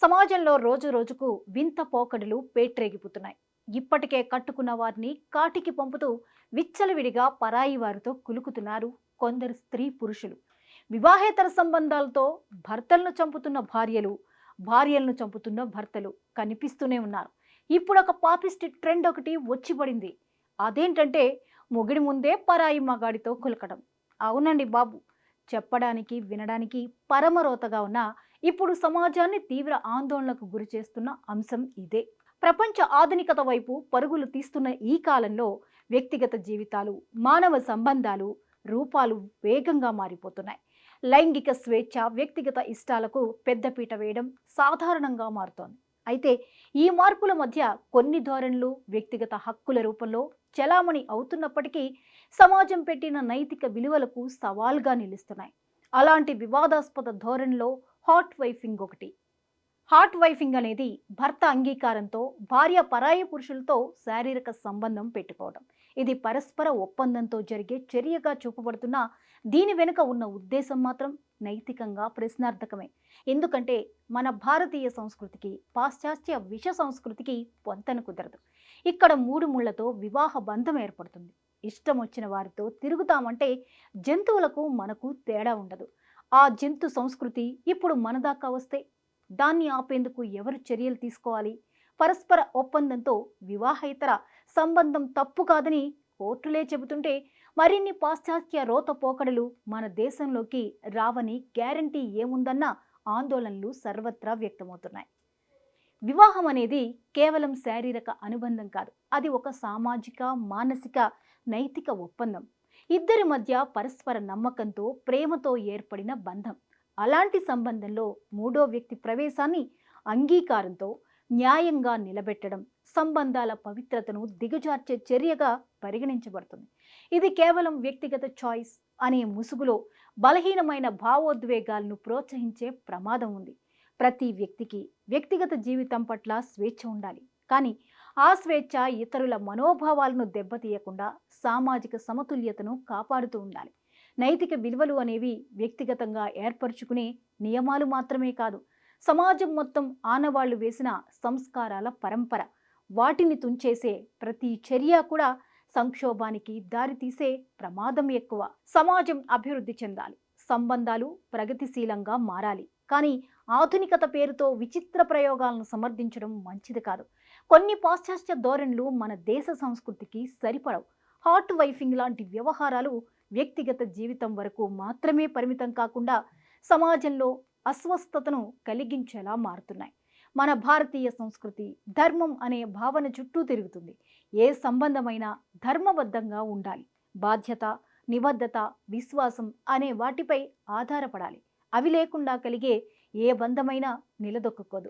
సమాజంలో రోజు రోజుకు వింత పోకడలు పేట్రేగిపోతున్నాయి. ఇప్పటికే కట్టుకున్న వారిని కాటికి పంపుతూ విచ్చలవిడిగా పరాయి వారితో కులుకుతున్నారు కొందరు స్త్రీ పురుషులు. వివాహేతర సంబంధాలతో భర్తలను చంపుతున్న భార్యలు, భార్యలను చంపుతున్న భర్తలు కనిపిస్తూనే ఉన్నారు. ఇప్పుడు ఒక పాపిస్ట్ ట్రెండ్ ఒకటి వచ్చి పడింది. అదేంటంటే మొగుడి ముందే పరాయి మగాడితో కులకడం. అవునండి బాబు, చెప్పడానికి వినడానికి పరమరోతగా ఉన్న ఇప్పుడు సమాజాన్ని తీవ్ర ఆందోళనకు గురి చేస్తున్న అంశం ఇదే. ప్రపంచ ఆధునికత వైపు పరుగులు తీస్తున్న ఈ కాలంలో వ్యక్తిగత జీవితాలు, మానవ సంబంధాలు రూపాలు వేగంగా మారిపోతున్నాయి. లైంగిక స్వేచ్ఛ, వ్యక్తిగత ఇష్టాలకు పెద్దపీట వేయడం సాధారణంగా మారుతోంది. అయితే ఈ మార్పుల మధ్య కొన్ని ధోరణులు వ్యక్తిగత హక్కుల రూపంలో చలామణి అవుతున్నప్పటికీ సమాజం పెట్టిన నైతిక విలువలకు సవాల్గా నిలుస్తున్నాయి. అలాంటి వివాదాస్పద ధోరణిలో హాట్ వైఫింగ్ ఒకటి. హాట్ వైఫింగ్ అనేది భర్త అంగీకారంతో భార్య పరాయి పురుషులతో శారీరక సంబంధం పెట్టుకోవడం. ఇది పరస్పర ఒప్పందంతో జరిగే చర్యగా చూపబడుతున్న దీని వెనుక ఉన్న ఉద్దేశం మాత్రం నైతికంగా ప్రశ్నార్థకమే. ఎందుకంటే మన భారతీయ సంస్కృతికి పాశ్చాత్య విష సంస్కృతికి పొంతన కుదరదు. ఇక్కడ మూడు ముళ్లతో వివాహ బంధం ఏర్పడుతుంది. ఇష్టం వచ్చిన వారితో తిరుగుతామంటే జంతువులకు మనకు తేడా ఉండదు. ఆ జంతు సంస్కృతి ఇప్పుడు మన దాకా వస్తే దాన్ని ఆపేందుకు ఎవరు చర్యలు తీసుకోవాలి? పరస్పర ఒప్పందంతో వివాహేతర సంబంధం తప్పు కాదని కోర్టులే చెబుతుంటే మరిన్ని పాశ్చాత్య రోత పోకడలు మన దేశంలోకి రావని గ్యారంటీ ఏముందన్న ఆందోళనలు సర్వత్రా వ్యక్తమవుతున్నాయి. వివాహం అనేది కేవలం శారీరక అనుబంధం కాదు. అది ఒక సామాజిక, మానసిక, నైతిక ఒప్పందం. ఇద్దరి మధ్య పరస్పర నమ్మకంతో, ప్రేమతో ఏర్పడిన బంధం. అలాంటి సంబంధంలో మూడో వ్యక్తి ప్రవేశాన్ని అంగీకారంతో న్యాయంగా నిలబెట్టడం సంబంధాల పవిత్రతను దిగజార్చే చర్యగా పరిగణించబడుతుంది. ఇది కేవలం వ్యక్తిగత చాయిస్ అనే ముసుగులో బలహీనమైన భావోద్వేగాలను ప్రోత్సహించే ప్రమాదం ఉంది. ప్రతి వ్యక్తికి వ్యక్తిగత జీవితం పట్ల స్వేచ్ఛ ఉండాలి. కానీ ఆ స్వేచ్ఛ ఇతరుల మనోభావాలను దెబ్బతీయకుండా సామాజిక సమతుల్యతను కాపాడుతూ ఉండాలి. నైతిక విలువలు అనేవి వ్యక్తిగతంగా ఏర్పరచుకునే నియమాలు మాత్రమే కాదు, సమాజం మొత్తం ఆనవాళ్లు వేసిన సంస్కారాల పరంపర. వాటిని తుంచేసే ప్రతి చర్య కూడా సంక్షోభానికి దారితీసే ప్రమాదం ఎక్కువ. సమాజం అభివృద్ధి చెందాలి, సంబంధాలు ప్రగతిశీలంగా మారాలి. కానీ ఆధునికత పేరుతో విచిత్ర ప్రయోగాలను సమర్థించడం మంచిది కాదు. కొన్ని పాశ్చాత్య ధోరణులు మన దేశ సంస్కృతికి సరిపడవు. హాట్ వైఫింగ్ లాంటి వ్యవహారాలు వ్యక్తిగత జీవితం వరకు మాత్రమే పరిమితం కాకుండా సమాజంలో అస్వస్థతను కలిగించేలా మారుతున్నాయి. మన భారతీయ సంస్కృతి ధర్మం అనే భావన చుట్టూ తిరుగుతుంది. ఏ సంబంధమైనా ధర్మబద్ధంగా ఉండాలి. బాధ్యత, నిబద్ధత, విశ్వాసం అనే వాటిపై ఆధారపడాలి. అవి లేకుండా కలిగే ఏ బంధమైనా నిలదొక్కుకోదు.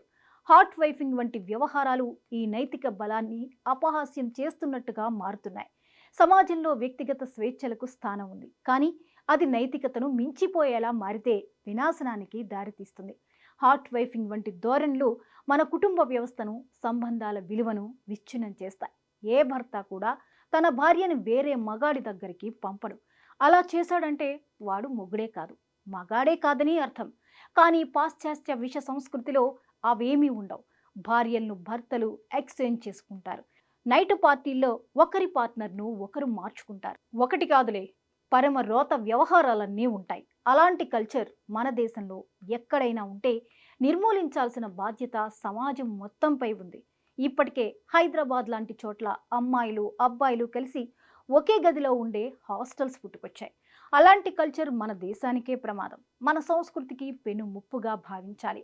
హాట్ వైఫింగ్ వంటి వ్యవహారాలు ఈ నైతిక బలాన్ని అపహాస్యం చేస్తున్నట్టుగా మారుతున్నాయి. సమాజంలో వ్యక్తిగత స్వేచ్ఛలకు స్థానం ఉంది, కానీ అది నైతికతను మించిపోయేలా మారితే వినాశనానికి దారితీస్తుంది. హాట్ వైఫింగ్ వంటి ధోరణులు మన కుటుంబ వ్యవస్థను, సంబంధాల విలువను విచ్ఛిన్నం చేస్తాయి. ఏ భర్త కూడా తన భార్యను వేరే మగాడి దగ్గరికి పంపడు. అలా చేశాడంటే వాడు మొగుడే కాదు, మగాడే కాదని అర్థం. కానీ పాశ్చాత్య విష సంస్కృతిలో అవేమీ ఉండవు. భార్యలను భర్తలు ఎక్స్చేంజ్ చేసుకుంటారు. నైట్ పార్టీల్లో ఒకరి పార్ట్నర్ను ఒకరు మార్చుకుంటారు. ఒకటి కాదులే, పరమ రోత వ్యవహారాలన్నీ ఉంటాయి. అలాంటి కల్చర్ మన దేశంలో ఎక్కడైనా ఉంటే నిర్మూలించాల్సిన బాధ్యత సమాజం మొత్తంపై ఉంది. ఇప్పటికే హైదరాబాద్ లాంటి చోట్ల అమ్మాయిలు, అబ్బాయిలు కలిసి ఒకే గదిలో ఉండే హాస్టల్స్ పుట్టుకొచ్చాయి. అలాంటి కల్చర్ మన దేశానికే ప్రమాదం. మన సంస్కృతికి పెను ముప్పుగా భావించాలి.